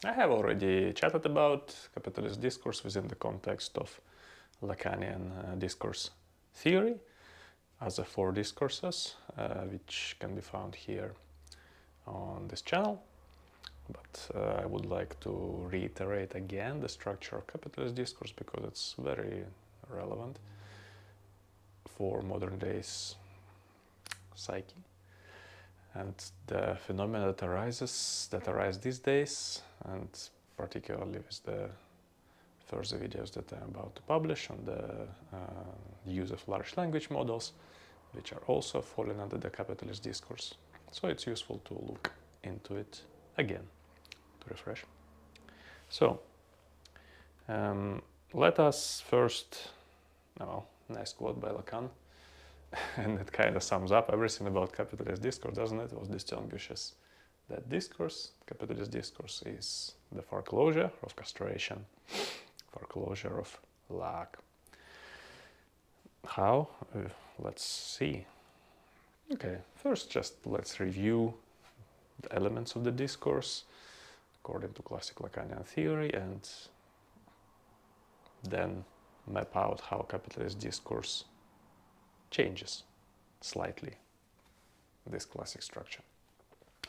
I have already chatted about capitalist discourse within the context of Lacanian discourse theory as the four discourses, which can be found here on this channel. But I would like to reiterate again the structure of capitalist discourse because it's very relevant for modern days psyche. And the phenomena that arise these days, and particularly with the first videos that I'm about to publish on the use of large language models, which are also falling under the capitalist discourse. So it's useful to look into it again to refresh. So let us first, nice quote by Lacan, and it kind of sums up everything about capitalist discourse, doesn't it? What distinguishes that discourse, capitalist discourse, is the foreclosure of castration, foreclosure of lack. How? Let's see. Okay, first just let's review the elements of the discourse according to classic Lacanian theory, and then map out how capitalist discourse changes slightly this classic structure.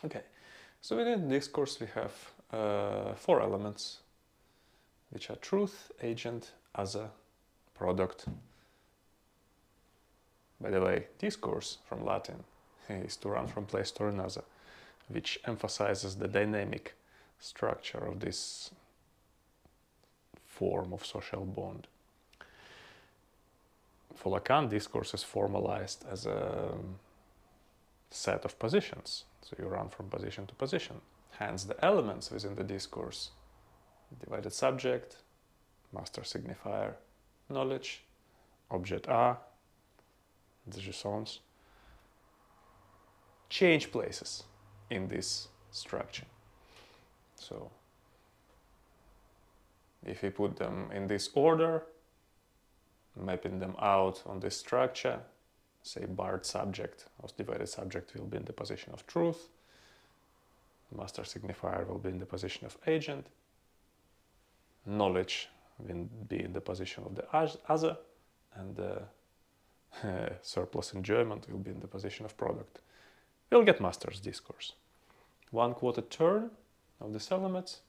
Okay, so within the discourse we have four elements, which are truth, agent, other, product. By the way, discourse from Latin is to run from place to another, which emphasizes the dynamic structure of this form of social bond. For Lacan, discourse is formalized as a set of positions. So you run from position to position. Hence the elements within the discourse: divided subject, master signifier, knowledge, object A, the jouissance, change places in this structure. So if we put them in this order, mapping them out on this structure, say barred subject or divided subject will be in the position of truth, master signifier will be in the position of agent, knowledge will be in the position of the other, and the surplus enjoyment will be in the position of product. We'll get master's discourse. One quoted turn of these elements,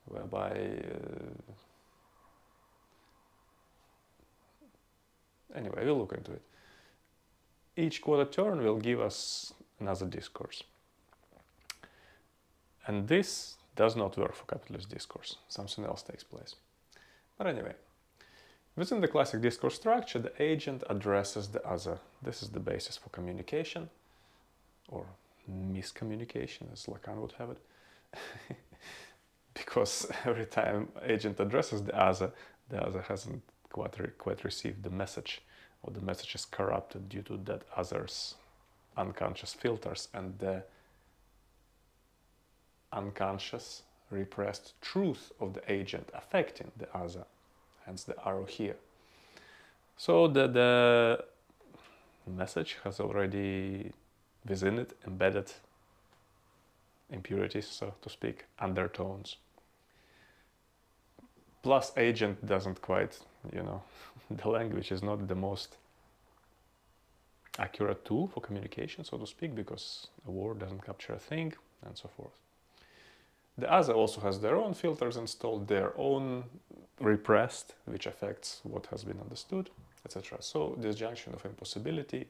whereby anyway, we'll look into it. Each quoted turn will give us another discourse. And this does not work for capitalist discourse. Something else takes place. But anyway, within the classic discourse structure, the agent addresses the other. This is the basis for communication, or miscommunication, as Lacan would have it. Because every time agent addresses the other hasn't quite received the message, or the message is corrupted due to that other's unconscious filters and the unconscious repressed truth of the agent affecting the other, hence the arrow here. So the message has already within it embedded impurities, so to speak, undertones. Plus agent doesn't quite, the language is not the most accurate tool for communication, so to speak, because a word doesn't capture a thing, and so forth. The other also has their own filters installed, their own repressed, which affects what has been understood, etc. So this junction of impossibility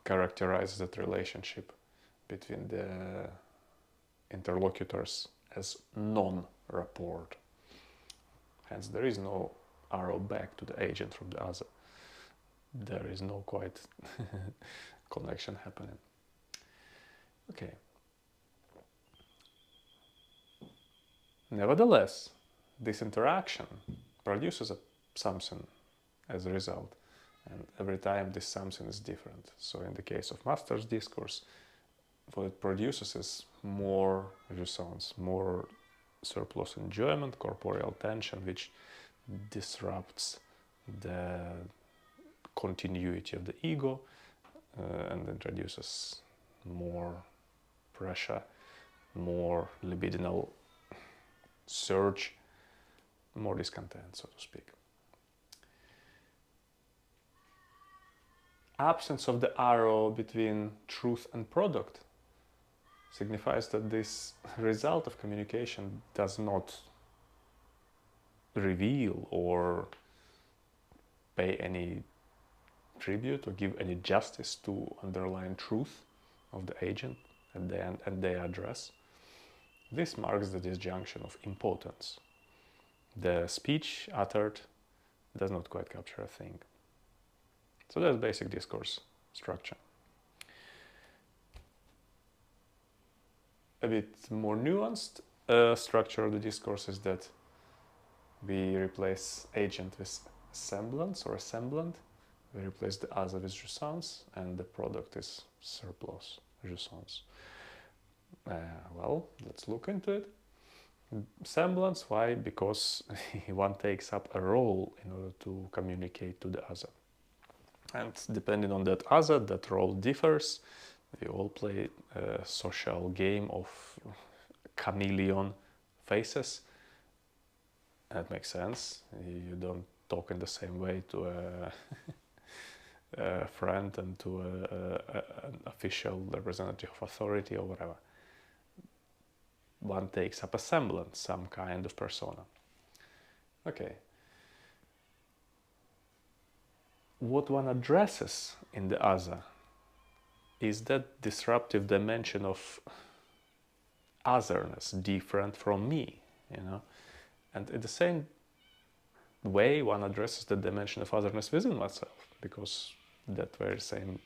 characterizes that relationship between the interlocutors as non-rapport. Hence there is no arrow back to the agent from the other. There is no quite connection happening. Okay. Nevertheless, this interaction produces something as a result, and every time this something is different. So in the case of master's discourse, what it produces is more jouissance, more surplus enjoyment, corporeal tension, which disrupts the continuity of the ego and introduces more pressure more libidinal surge, more discontent, so to speak. Absence of the arrow between truth and product signifies that this result of communication does not reveal or pay any tribute or give any justice to underlying truth of the agent and their address. This marks the disjunction of impotence. The speech uttered does not quite capture a thing. So that's basic discourse structure. A bit more nuanced structure of the discourse is that we replace agent with semblance or assemblant. We replace the other with jouissance, and the product is surplus, jouissance. Well, let's look into it. Semblance, why? Because one takes up a role in order to communicate to the other. And depending on that other, that role differs. We all play a social game of chameleon faces. That makes sense. You don't talk in the same way to a friend and to an official representative of authority or whatever. One takes up a semblance, some kind of persona. Okay. What one addresses in the other is that disruptive dimension of otherness, different from me, you know. And in the same way, one addresses the dimension of otherness within oneself, because that very same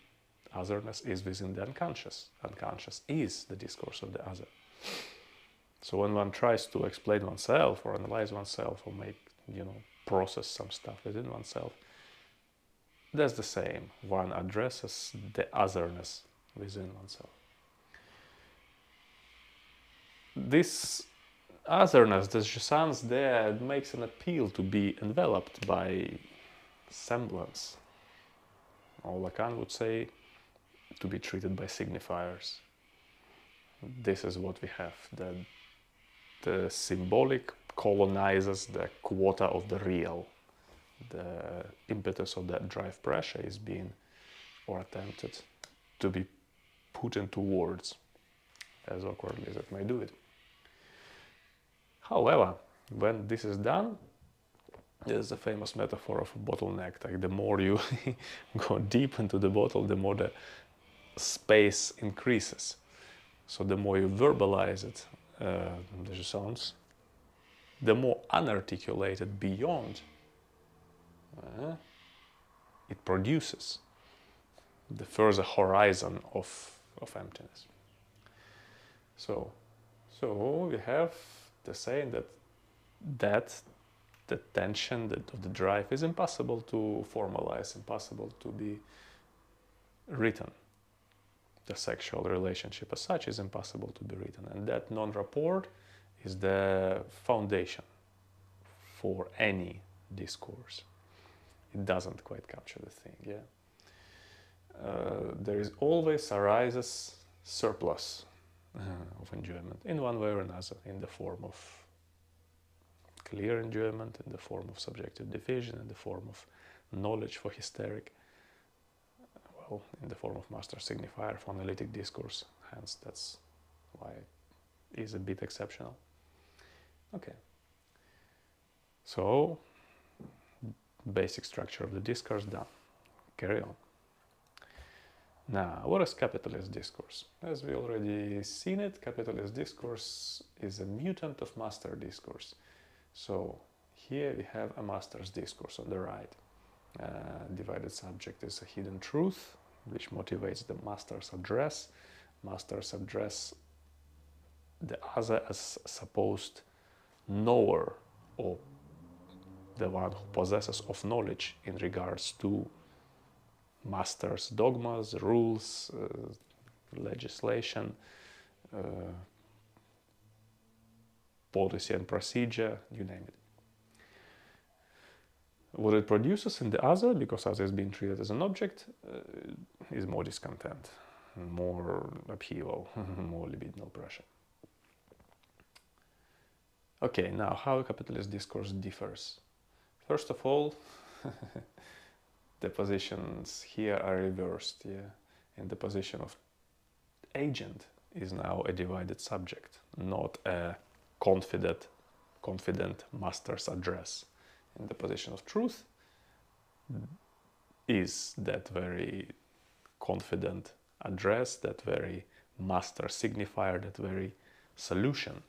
otherness is within the unconscious. Unconscious is the discourse of the other. So when one tries to explain oneself or analyze oneself or make, process some stuff within oneself, that's the same. One addresses the otherness within oneself. This otherness, this jouissance there, makes an appeal to be enveloped by semblance. Or Lacan would say, to be treated by signifiers. This is what we have. The symbolic colonizes the quota of the real. The impetus of that drive pressure is being, or attempted, to be put into words, as awkwardly as it may do it. However, when this is done, there's a famous metaphor of a bottleneck. Like the more you go deep into the bottle, the more the space increases. So the more you verbalize it, the jouissance, the more unarticulated beyond it produces, the further horizon of emptiness. So we have the saying that the tension of the drive is impossible to formalize, impossible to be written. The sexual relationship as such is impossible to be written, and that non-rapport is the foundation for any discourse. It doesn't quite capture the thing, there is always arises surplus of enjoyment in one way or another, in the form of clear enjoyment, in the form of subjective division, in the form of knowledge for hysteric, well, in the form of master signifier for analytic discourse. Hence, that's why it is a bit exceptional. Okay. So, basic structure of the discourse done. Carry on. Now, what is capitalist discourse? As we already seen it, capitalist discourse is a mutant of master discourse. So here we have a master's discourse on the right. Divided subject is a hidden truth, which motivates the master's address. Master's address the other as supposed knower, or the one who possesses of knowledge in regards to master's dogmas, rules, legislation, policy and procedure, you name it. What it produces in the other, because other is being treated as an object, is more discontent, more upheaval, more libidinal pressure. Okay, now how capitalist discourse differs. First of all, the positions here are reversed. Yeah, in the position of agent is now a divided subject, not a confident master's address. In the position of truth is that very confident address, that very master signifier, that very solution,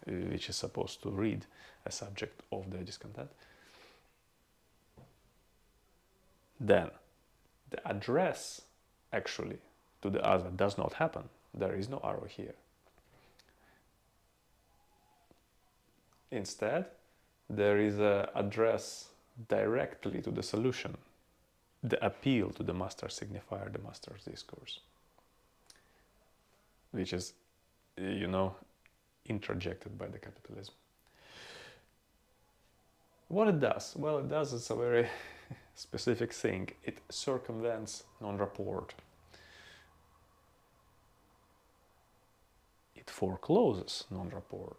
which is supposed to read a subject of the discontent. Then the address actually to the other does not happen. There is no arrow here. Instead, there is an address directly to the solution, the appeal to the master signifier, the master's discourse, which is, introjected by the capitalism. What it does? Well, it does is a very specific thing. It circumvents non-rapport. It forecloses non-rapport.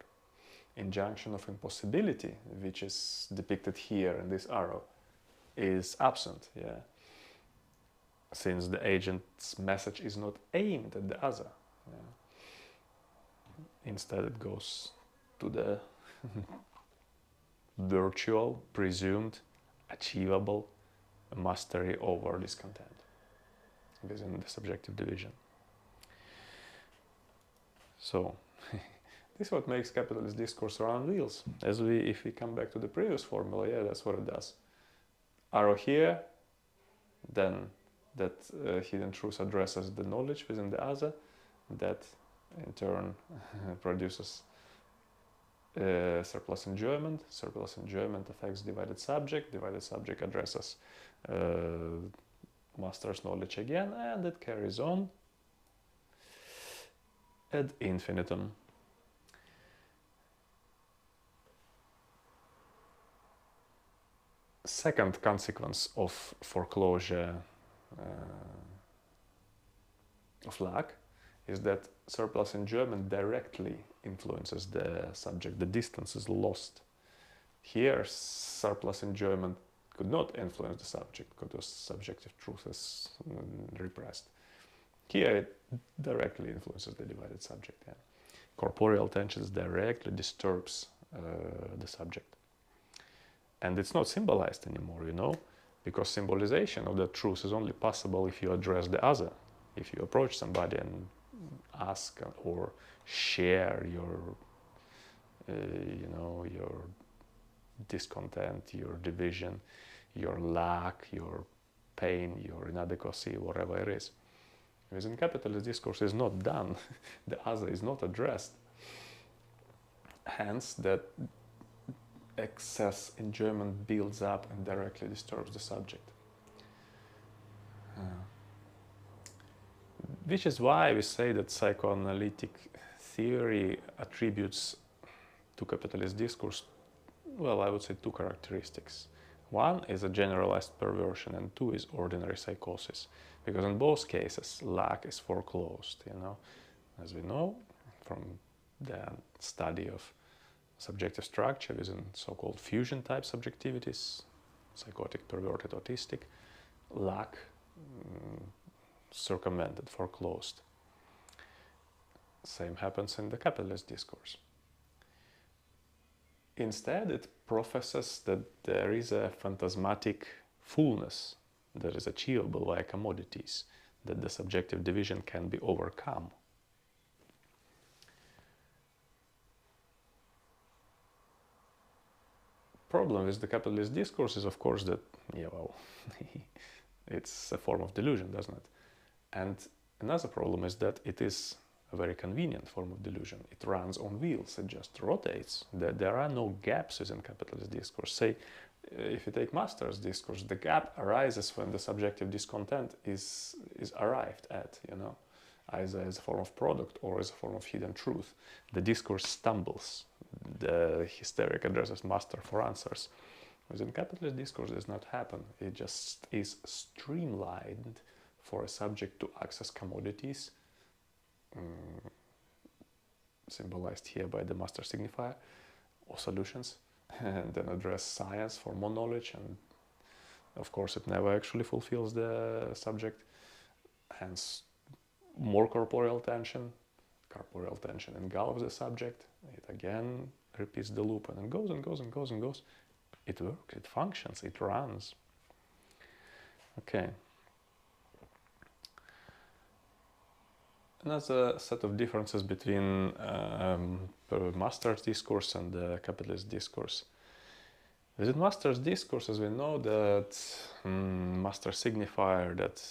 Injunction of impossibility, which is depicted here in this arrow, is absent, yeah, since the agent's message is not aimed at the other. Yeah. Instead, it goes to the virtual, presumed, achievable mastery over discontent within the subjective division. So, this is what makes capitalist discourse run wheels. If we come back to the previous formula, yeah, that's what it does. Arrow here, then that hidden truth addresses the knowledge within the other, that in turn produces surplus enjoyment. Surplus enjoyment affects divided subject addresses master's knowledge again, and it carries on ad infinitum. Second consequence of foreclosure of lack is that surplus enjoyment directly influences the subject. The distance is lost. Here, surplus enjoyment could not influence the subject because subjective truth is repressed. Here, it directly influences the divided subject. Yeah. Corporeal tensions directly disturbs the subject. And it's not symbolized anymore, because symbolization of the truth is only possible if you address the other. If you approach somebody and ask or share your, your discontent, your division, your lack, your pain, your inadequacy, whatever it is. Within capitalist discourse is not done. The other is not addressed. Hence, that excess enjoyment builds up and directly disturbs the subject. Which is why we say that psychoanalytic theory attributes to capitalist discourse, well, I would say two characteristics. One is a generalized perversion, and two is ordinary psychosis. Because in both cases, lack is foreclosed, as we know from the study of subjective structure within so-called fusion type subjectivities, psychotic, perverted, autistic, lack circumvented, foreclosed. Same happens in the capitalist discourse. Instead, it professes that there is a phantasmatic fullness that is achievable via commodities, that the subjective division can be overcome. Problem with the capitalist discourse is, of course, that, it's a form of delusion, doesn't it? And another problem is that it is a very convenient form of delusion. It runs on wheels, it just rotates. There are no gaps within capitalist discourse. Say, if you take master's discourse, the gap arises when the subjective discontent is arrived at, either as a form of product or as a form of hidden truth. The discourse stumbles. The hysteric addresses master for answers. Within capitalist discourse, it does not happen. It just is streamlined for a subject to access commodities, symbolized here by the master signifier, of solutions, and then address science for more knowledge, and of course it never actually fulfills the subject. Hence, more corporeal tension. Corporeal tension engulfs the subject. It again repeats the loop, and it goes and goes and goes and goes. It works, it functions, it runs. Okay. Another set of differences between master's discourse and the capitalist discourse. Within master's discourse, as we know, that master signifier, that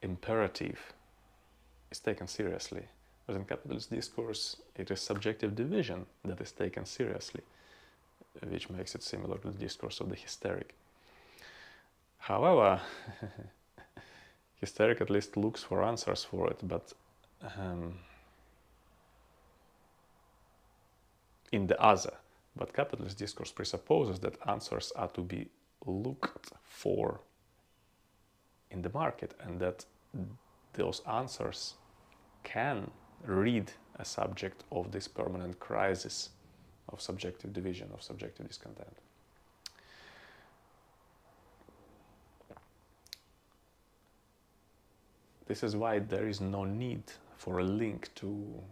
imperative, is taken seriously. Within capitalist discourse, it is subjective division that is taken seriously, which makes it similar to the discourse of the hysteric. However, hysteric at least looks for answers for it, but in the other. But capitalist discourse presupposes that answers are to be looked for in the market, and that those answers can rid a subject of this permanent crisis of subjective division, of subjective discontent. This is why there is no need for a link to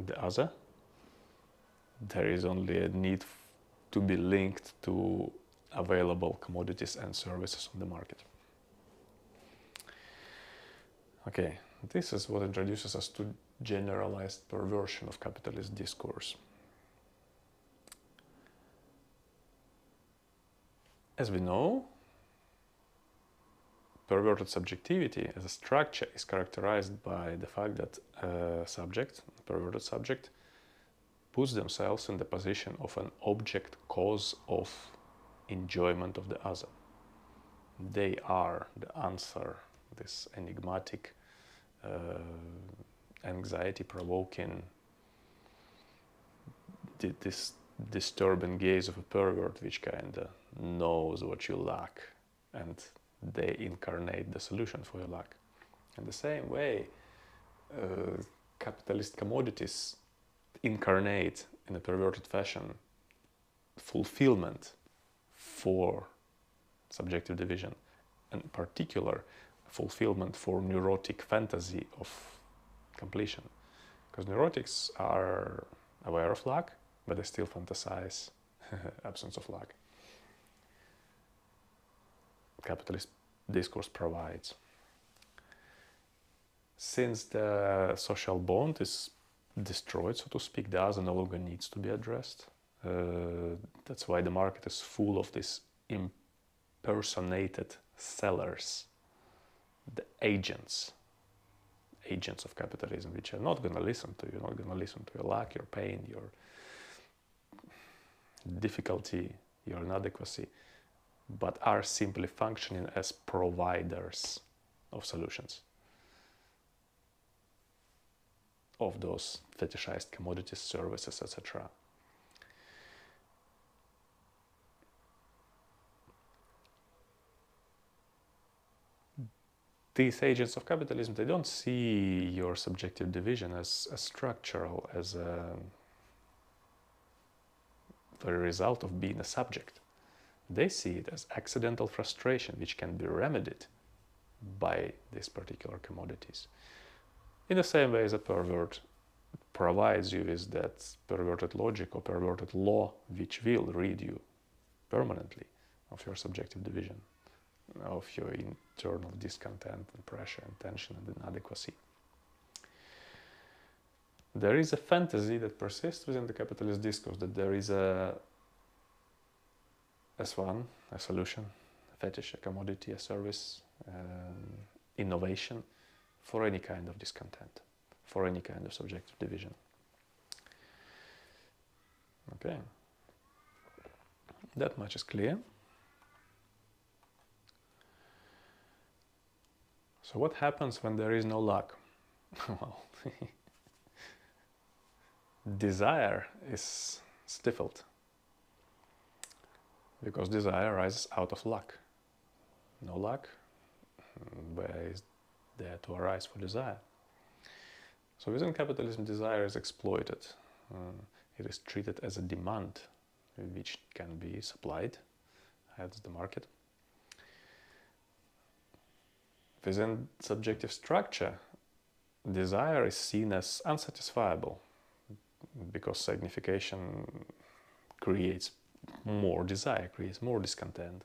the other. There is only a need to be linked to available commodities and services on the market. Okay, this is what introduces us to generalized perversion of capitalist discourse. As we know, perverted subjectivity as a structure is characterized by the fact that a subject, a perverted subject, puts themselves in the position of an object cause of enjoyment of the other. They are the answer, this enigmatic, anxiety-provoking, this disturbing gaze of a pervert which kind of knows what you lack, and they incarnate the solution for your lack. In the same way, capitalist commodities incarnate in a perverted fashion fulfillment for subjective division, and in particular fulfillment for neurotic fantasy of completion. Because neurotics are aware of lack, but they still fantasize absence of lack. Capitalist discourse provides. Since the social bond is destroyed, so to speak, the other no longer needs to be addressed. That's why the market is full of these impersonated sellers, the agents of capitalism, which are not going to listen to you, not going to listen to your lack, your pain, your difficulty, your inadequacy, but are simply functioning as providers of solutions, of those fetishized commodities, services, etc. These agents of capitalism, they don't see your subjective division as structural, as the result of being a subject. They see it as accidental frustration which can be remedied by these particular commodities. In the same way as a pervert provides you with that perverted logic or perverted law which will rid you permanently of your subjective division, of your internal discontent and pressure and tension and inadequacy. There is a fantasy that persists within the capitalist discourse that there is a S1, a solution, a fetish, a commodity, a service, innovation for any kind of discontent, for any kind of subjective division. Okay, that much is clear. So what happens when there is no luck? Well, desire is stifled, because desire arises out of luck. No luck, where is there to arise for desire? So within capitalism, desire is exploited. It is treated as a demand which can be supplied. That's the market. Within subjective structure, desire is seen as unsatisfiable because signification creates more desire, creates more discontent.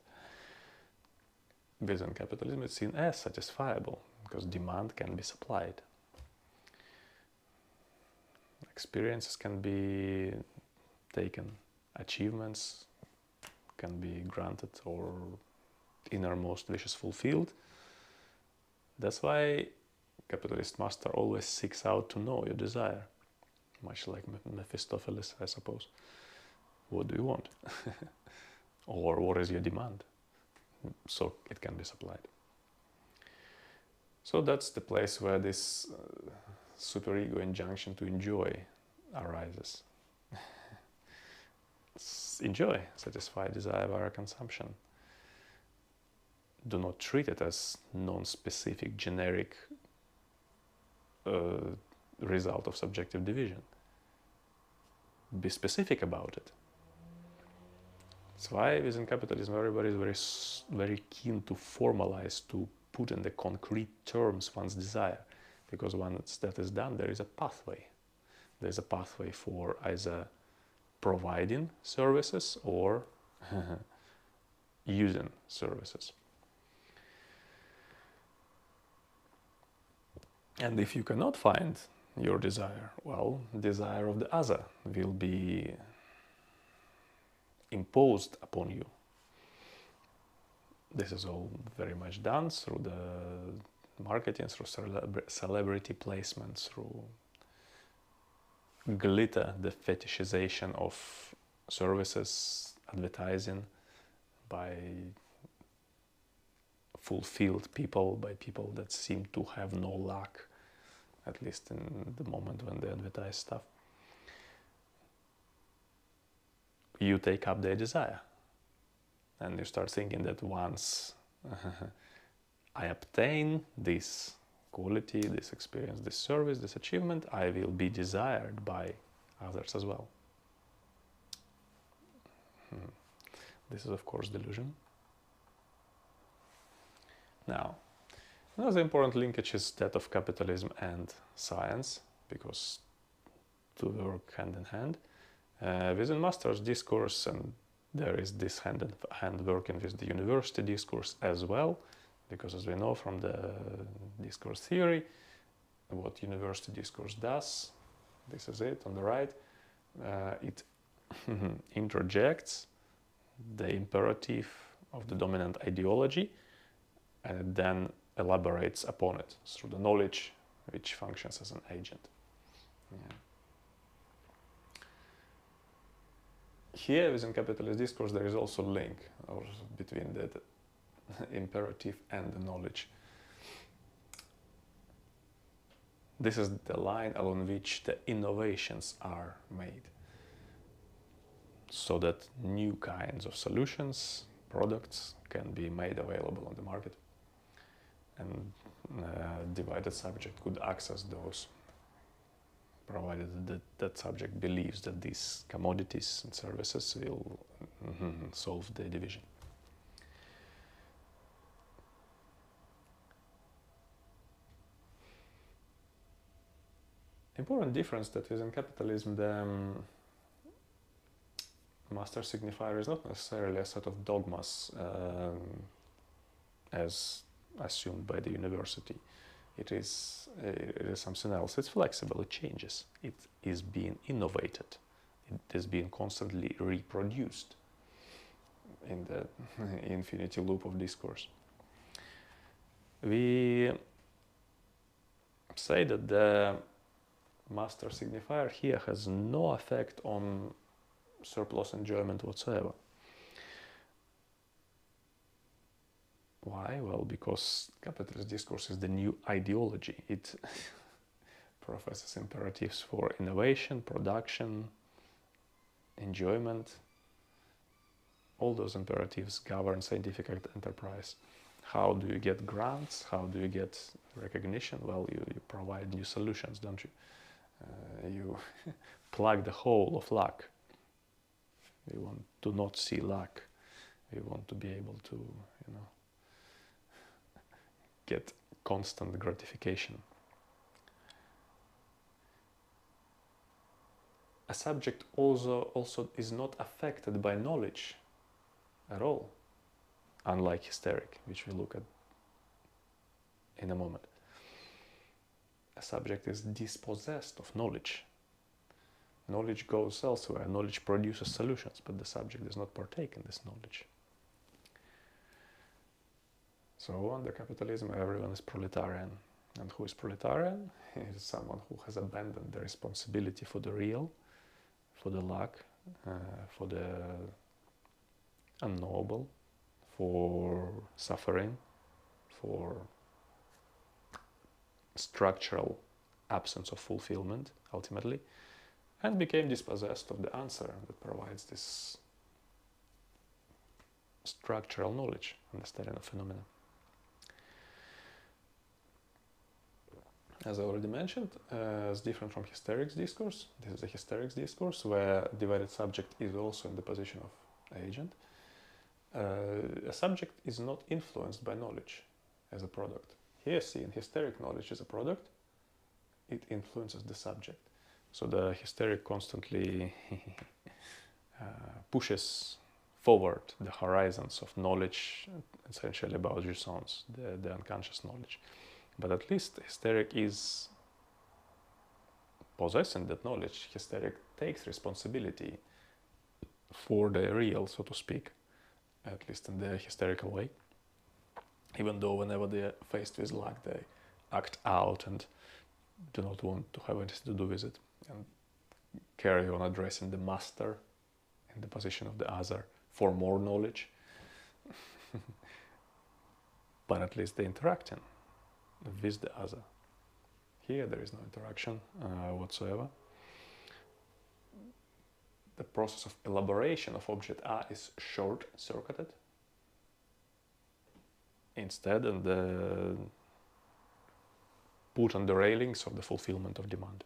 Within capitalism, it's seen as satisfiable because demand can be supplied. Experiences can be taken, achievements can be granted, or innermost wishes fulfilled. That's why capitalist master always seeks out to know your desire, much like Mephistopheles, I suppose. What do you want? Or what is your demand? So it can be supplied. So that's the place where this superego injunction to enjoy arises. Enjoy, satisfy desire via consumption. Do not treat it as non-specific, generic result of subjective division. Be specific about it. That's why within capitalism everybody is very keen to formalize, to put in the concrete terms one's desire. Because once that is done, there is a pathway. There's a pathway for either providing services or using services. And if you cannot find your desire, well, desire of the other will be imposed upon you. This is all very much done through the marketing, through celebrity placement, through glitter, the fetishization of services, advertising by fulfilled people, by people that seem to have no luck, at least in the moment when they advertise stuff. You take up their desire and you start thinking that once I obtain this quality, this experience, this service, this achievement, I will be desired by others as well. This is of course delusion. Now, another important linkage is that of capitalism and science, because two work hand in hand. Within Master's discourse, and there is this hand in hand working with the university discourse as well, because as we know from the discourse theory, what university discourse does, this is it on the right, it interjects the imperative of the dominant ideology and it then elaborates upon it through the knowledge which functions as an agent. Yeah. Here within capitalist discourse there is also a link between the imperative and the knowledge. This is the line along which the innovations are made, so that new kinds of solutions, products can be made available on the market, and divided subject could access those, provided that that subject believes that these commodities and services will solve the division. Important difference that within capitalism the master signifier is not necessarily a set of dogmas as assumed by the university. It is something else. It's flexible, it changes. It is being innovated. It is being constantly reproduced in the infinity loop of discourse. We say that the master signifier here has no effect on surplus enjoyment whatsoever. Why? Well, because capitalist discourse is the new ideology. It professes imperatives for innovation, production, enjoyment. All those imperatives govern scientific enterprise. How do you get grants? How do you get recognition? Well, you provide new solutions, don't you? You plug the hole of lack. We want to not see lack. We want to be able to, get constant gratification. A subject also is not affected by knowledge at all, unlike hysteric, which we look at in a moment. A subject is dispossessed of knowledge. Knowledge goes elsewhere. Knowledge produces solutions, but the subject does not partake in this knowledge. So under capitalism, everyone is proletarian. And who is proletarian? He is someone who has abandoned the responsibility for the real, for the lack, for the unknowable, for suffering, for structural absence of fulfillment, ultimately, and became dispossessed of the answer that provides this structural knowledge, understanding of phenomena. As I already mentioned, it's different from hysterics discourse. This is a hysterics discourse where divided subject is also in the position of agent. A subject is not influenced by knowledge as a product. Here, see, in hysteric, knowledge is a product. It influences the subject. So the hysteric constantly pushes forward the horizons of knowledge, essentially about jouissance, the unconscious knowledge. But at least hysteric is possessing that knowledge. Hysteric takes responsibility for the real, so to speak, at least in the hysterical way. Even though whenever they are faced with lack, they act out and do not want to have anything to do with it, and carry on addressing the master in the position of the other for more knowledge. But at least they're interacting with the other. Here there is no interaction whatsoever. The process of elaboration of object A is short-circuited. Instead, put on the railings of the fulfillment of demand.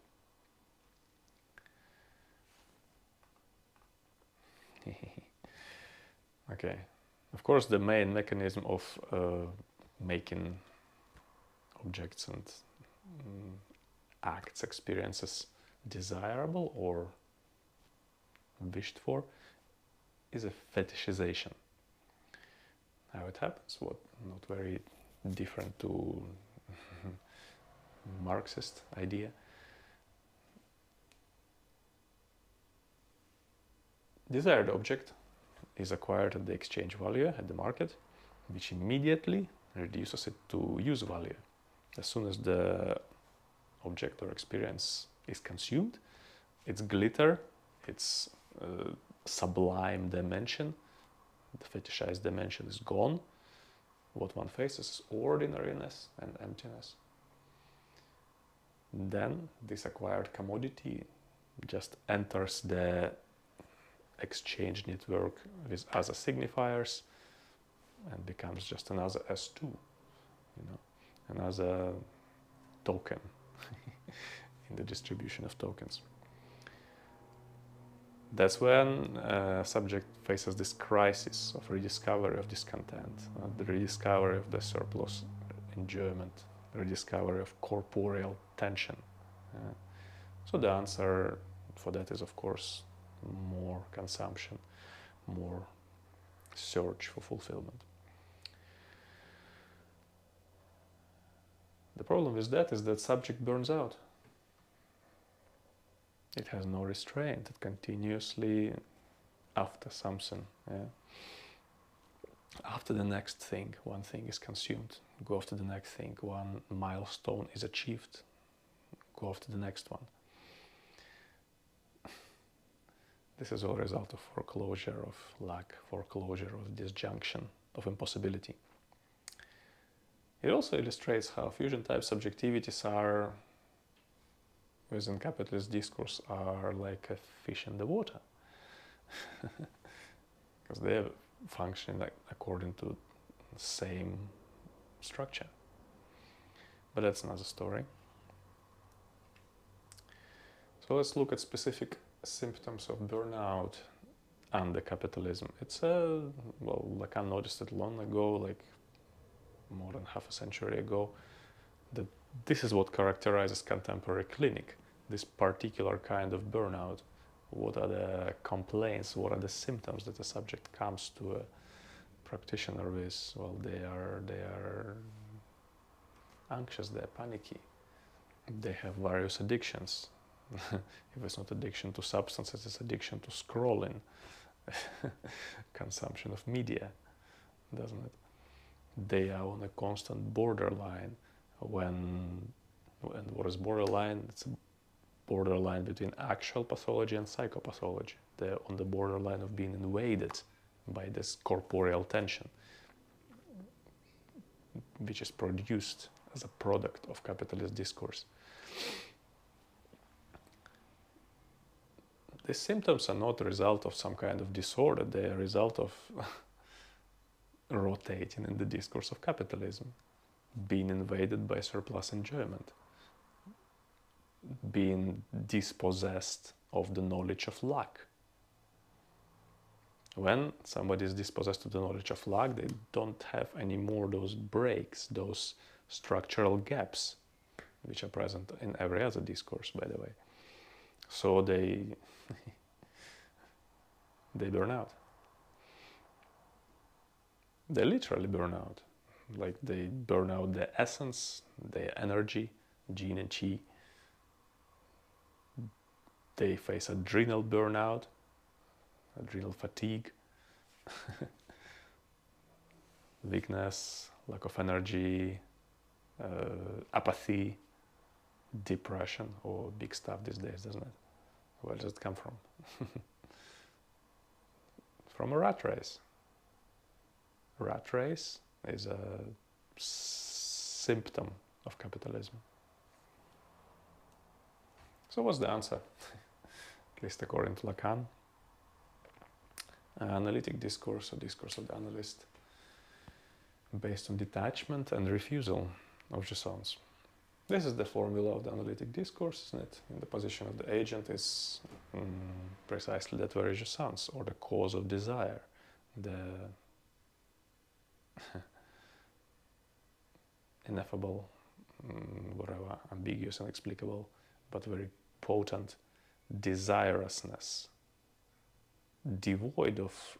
Okay, of course, the main mechanism of making objects and acts, experiences desirable or wished for is a fetishization. How it happens? What not very different to Marxist idea. Desired object is acquired at the exchange value at the market, which immediately reduces it to use value. As soon as the object or experience is consumed, its glitter, its sublime dimension, the fetishized dimension is gone. What one faces is ordinariness and emptiness. Then this acquired commodity just enters the exchange network with other signifiers and becomes just another S2, another token in the distribution of tokens. That's when subject faces this crisis of rediscovery of discontent, the rediscovery of the surplus enjoyment, the rediscovery of corporeal tension. So the answer for that is, of course, more consumption, more search for fulfillment. The problem with that is that subject burns out. It has no restraint. It continuously, after something, after the next thing, one thing is consumed, go after the next thing. One milestone is achieved, go after the next one. This is all a result of foreclosure, of lack, foreclosure, of disjunction, of impossibility. It also illustrates how fusion-type subjectivities are, within capitalist discourse, are like a fish in the water. Because they function according to the same structure. But that's another story. So So let's look at specific symptoms of burnout under capitalism. It's well, Lacan noticed it long ago, like more than half a century ago, that this is what characterizes contemporary clinic, this particular kind of burnout. What are the complaints, what are the symptoms that the subject comes to a practitioner with? Well, they are anxious, they're panicky, they have various addictions. If it's not addiction to substances, it's addiction to scrolling, consumption of media, doesn't it? They are on a constant borderline. When what is borderline? It's a borderline between actual pathology and psychopathology. They're on the borderline of being invaded by this corporeal tension, which is produced as a product of capitalist discourse. The symptoms are not a result of some kind of disorder, they are a result of rotating in the discourse of capitalism, being invaded by surplus enjoyment, being dispossessed of the knowledge of luck. When somebody is dispossessed of the knowledge of luck, they don't have anymore those breaks, those structural gaps, which are present in every other discourse, by the way. So they burn out. They literally burn out. Like they burn out their essence, their energy, yin and qi. They face adrenal burnout, adrenal fatigue, weakness, lack of energy, apathy, depression, or big stuff these days, doesn't it? Where does it come from? From a rat race. Rat race is a symptom of capitalism. So what's the answer? At least according to Lacan. Analytic discourse, or discourse of the analyst, based on detachment and refusal of jouissance. This is the formula of the analytic discourse, isn't it? In the position of the agent is precisely that very jouissance, or the cause of desire, the ineffable, whatever, ambiguous, inexplicable, but very potent desirousness, devoid of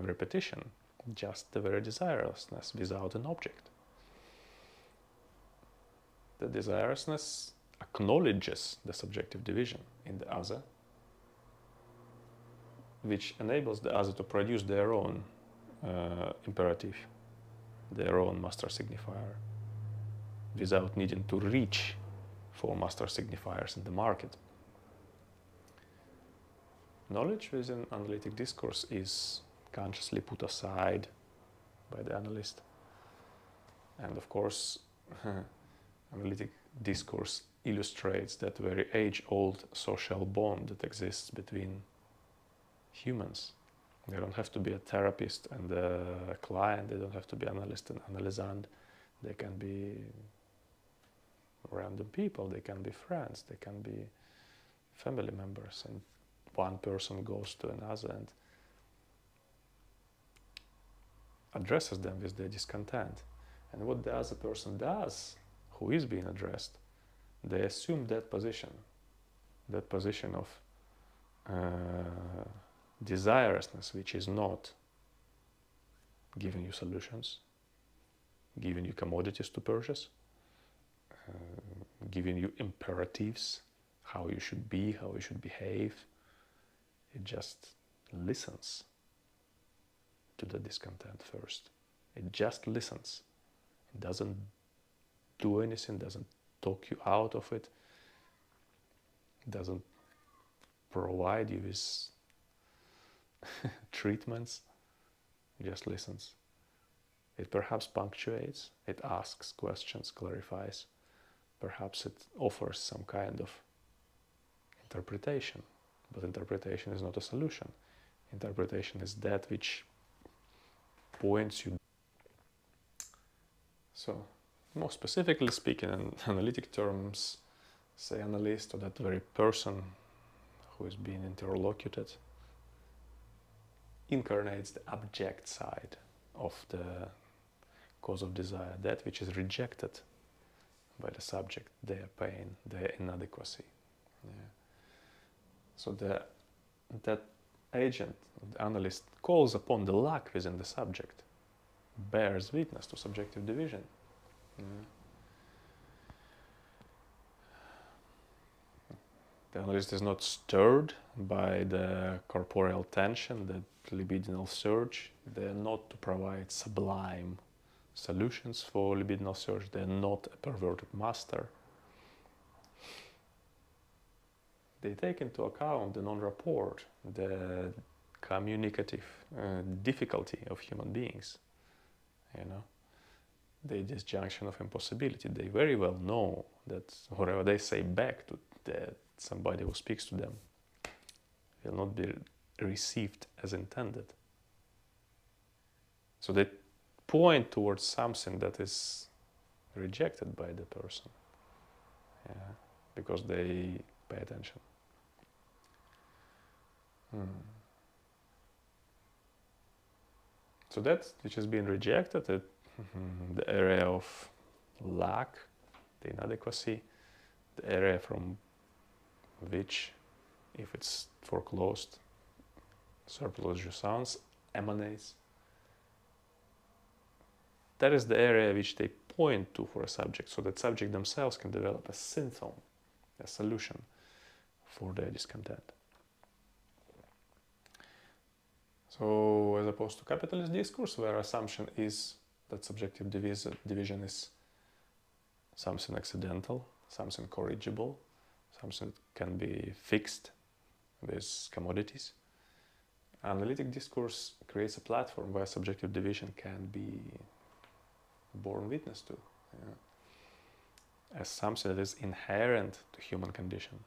repetition, just the very desirousness without an object. The desirousness acknowledges the subjective division in the other, which enables the other to produce their own imperative, their own master signifier, without needing to reach for master signifiers in the market. Knowledge within analytic discourse is consciously put aside by the analyst. And of course, analytic discourse illustrates that very age-old social bond that exists between humans. They don't have to be a therapist and a client, they don't have to be analyst and analysand. They can be random people, they can be friends, they can be family members, and one person goes to another and addresses them with their discontent. And what the other person does, who is being addressed, they assume that position of desirousness, which is not giving you solutions, giving you commodities to purchase, giving you imperatives, how you should be, how you should behave. It just listens to the discontent first. It just listens. It doesn't do anything, doesn't talk you out of it, doesn't provide you with treatments, it just listens. It perhaps punctuates, it asks questions, clarifies, perhaps it offers some kind of interpretation, but interpretation is not a solution. Interpretation is that which points you. So, more specifically speaking, in analytic terms, say, analyst or that very person who is being interlocuted incarnates the abject side of the cause of desire, that which is rejected by the subject, their pain, their inadequacy. Yeah. So that agent, the analyst, calls upon the lack within the subject, bears witness to subjective division. Yeah. The analyst is not stirred by the corporeal tension, the libidinal surge. They are not to provide sublime solutions for libidinal surge. They are not a perverted master. They take into account the non-rapport, the communicative difficulty of human beings. You know, the disjunction of impossibility. They very well know that whatever they say back to somebody who speaks to them will not be received as intended. So they point towards something that is rejected by the person, because they pay attention. So that which has been rejected, the area of lack, the inadequacy, the area from which, if it's foreclosed, surplus jouissance emanates. That is the area which they point to for a subject, so that subject themselves can develop a symptom, a solution for their discontent. So, as opposed to capitalist discourse, where assumption is that subjective division is something accidental, something corrigible, something that can be fixed with commodities, analytic discourse creates a platform where subjective division can be borne witness to, as something that is inherent to human condition.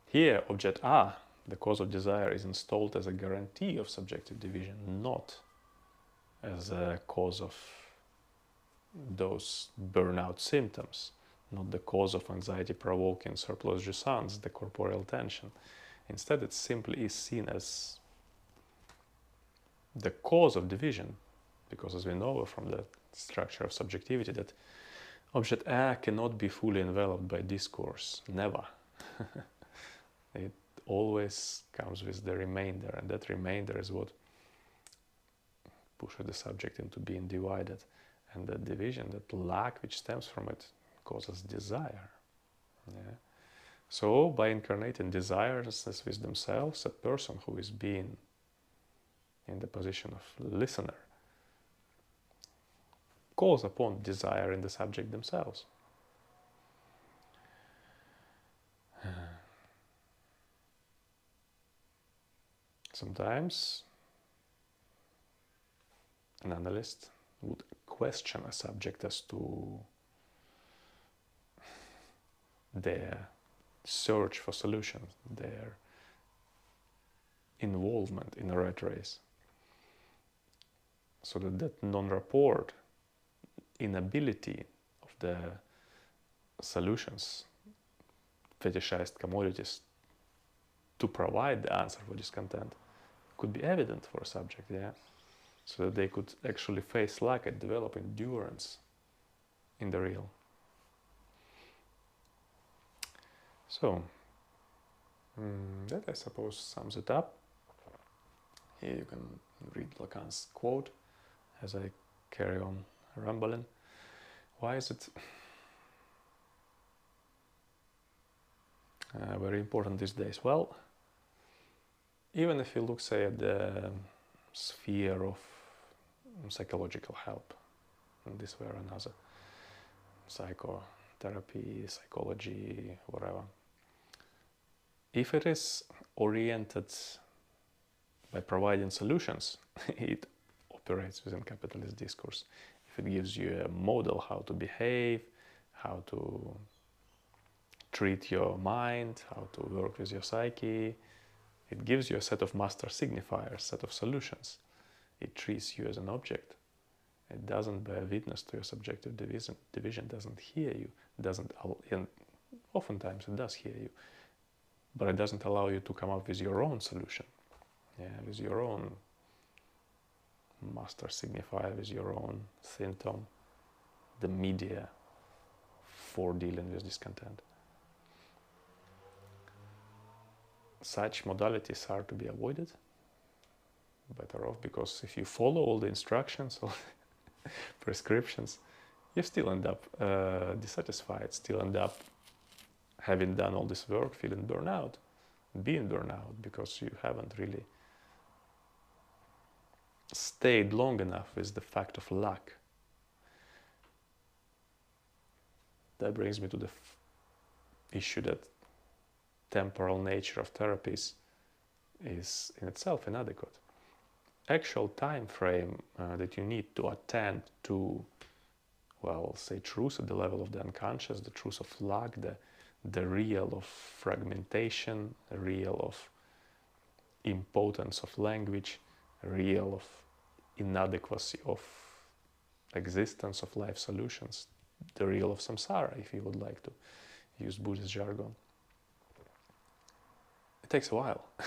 Here, object A, the cause of desire, is installed as a guarantee of subjective division, not as a cause of those burnout symptoms, not the cause of anxiety-provoking surplus jouissance, the corporeal tension. Instead, it simply is seen as the cause of division, because as we know from the structure of subjectivity, that object A cannot be fully enveloped by discourse, never. It always comes with the remainder, and that remainder is what pushes the subject into being divided. And that division, that lack which stems from it, causes desire. So, by incarnating desires with themselves, a person who is being in the position of listener calls upon desire in the subject themselves. Sometimes an analyst would question a subject as to their search for solutions, their involvement in a rat race. So that non-rapport, inability of the solutions, fetishized commodities, to provide the answer for discontent could be evident for a subject, so that they could actually face lack and develop endurance in the real. So, that I suppose sums it up. Here you can read Lacan's quote as I carry on rambling. Why is it very important these days? Well, even if you look, say, at the sphere of psychological help, in this way or another, psychotherapy, psychology, whatever, if it is oriented by providing solutions, it operates within capitalist discourse. If it gives you a model how to behave, how to treat your mind, how to work with your psyche, it gives you a set of master signifiers, set of solutions. It treats you as an object. It doesn't bear witness to your subjective division, doesn't hear you, and oftentimes it does hear you, but it doesn't allow you to come up with your own solution, with your own master signifier, with your own symptom, the media for dealing with discontent. Such modalities are to be avoided, better off, because if you follow all the instructions or prescriptions, you still end up dissatisfied, still end up having done all this work, feeling burnout, being burnout, because you haven't really stayed long enough with the fact of lack. That brings me to the issue that temporal nature of therapies is in itself inadequate. Actual time frame that you need to attend to, well, say, truth at the level of the unconscious, the truth of lack, the real of fragmentation, the real of impotence of language, real of inadequacy of existence of life solutions, the real of samsara, if you would like to use Buddhist jargon. It takes a while. You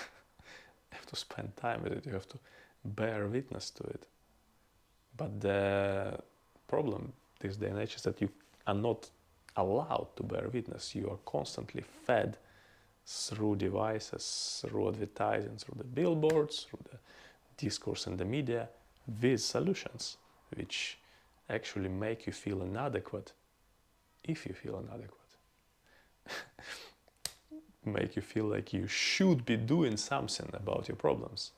have to spend time with it, you have to bear witness to it. But the problem this day and age is that you are not allowed to bear witness. You are constantly fed through devices, through advertising, through the billboards, through the discourse in the media, with solutions which actually make you feel inadequate, if you feel inadequate. Make you feel like you should be doing something about your problems,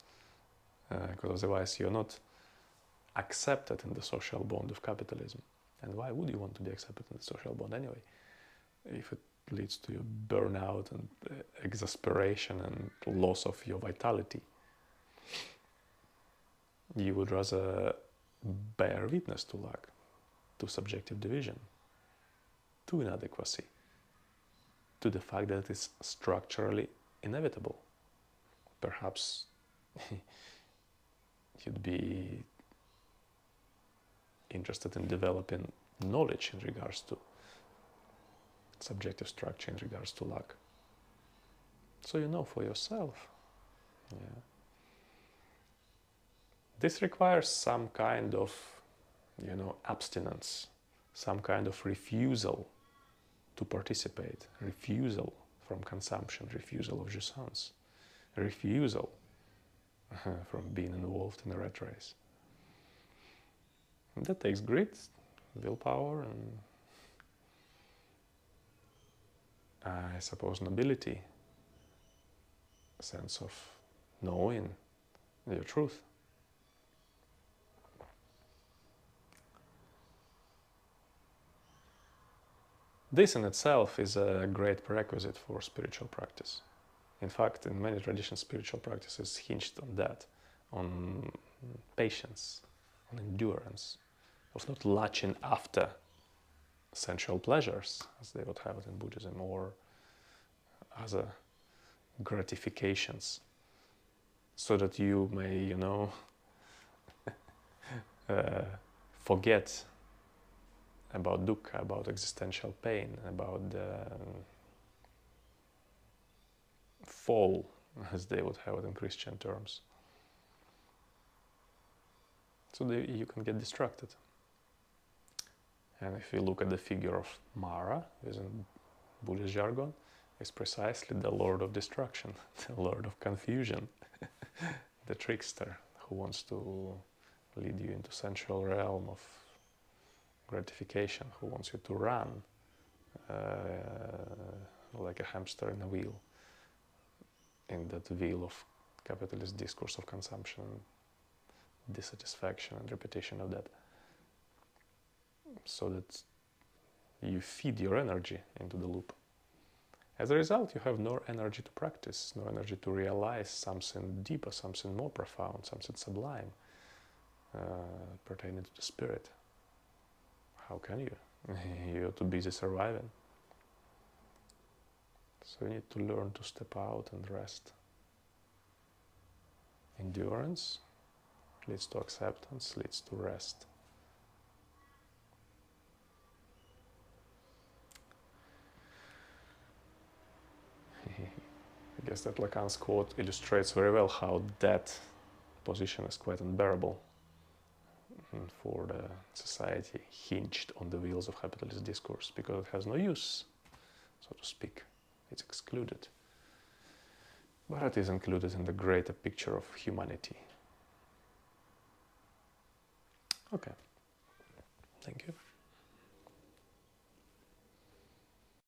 because otherwise you're not accepted in the social bond of capitalism. And why would you want to be accepted in the social bond anyway, if it leads to your burnout and exasperation and loss of your vitality? You would rather bear witness to lack, to subjective division, to inadequacy, to the fact that it is structurally inevitable. Perhaps you'd be interested in developing knowledge in regards to subjective structure, in regards to lack, so you know for yourself. This requires some kind of, abstinence, some kind of refusal to participate, refusal from consumption, refusal of jouissance, refusal from being involved in a rat race. And that takes grit, willpower, and I suppose nobility, a sense of knowing your truth. This in itself is a great prerequisite for spiritual practice. In fact, in many traditions, spiritual practice is hinged on that, on patience, on endurance, of not latching after sensual pleasures, as they would have it in Buddhism, or other gratifications, so that you may, forget about dukkha, about existential pain, about the fall, as they would have it in Christian terms. So you can get distracted. And if you look at the figure of Mara, within Buddhist jargon, is precisely the Lord of Destruction, the Lord of Confusion, the trickster who wants to lead you into sensual realm of gratification, who wants you to run like a hamster in a wheel, in that wheel of capitalist discourse of consumption, dissatisfaction and repetition of that, so that you feed your energy into the loop. As a result, you have no energy to practice, no energy to realize something deeper, something more profound, something sublime, pertaining to the spirit. How can you? You're too busy surviving. So you need to learn to step out and rest. Endurance, leads to acceptance, leads to rest. I guess that Lacan's quote illustrates very well how that position is quite unbearable for the society hinged on the wheels of capitalist discourse, because it has no use, so to speak. It's excluded. But it is included in the greater picture of humanity. Okay. Thank you.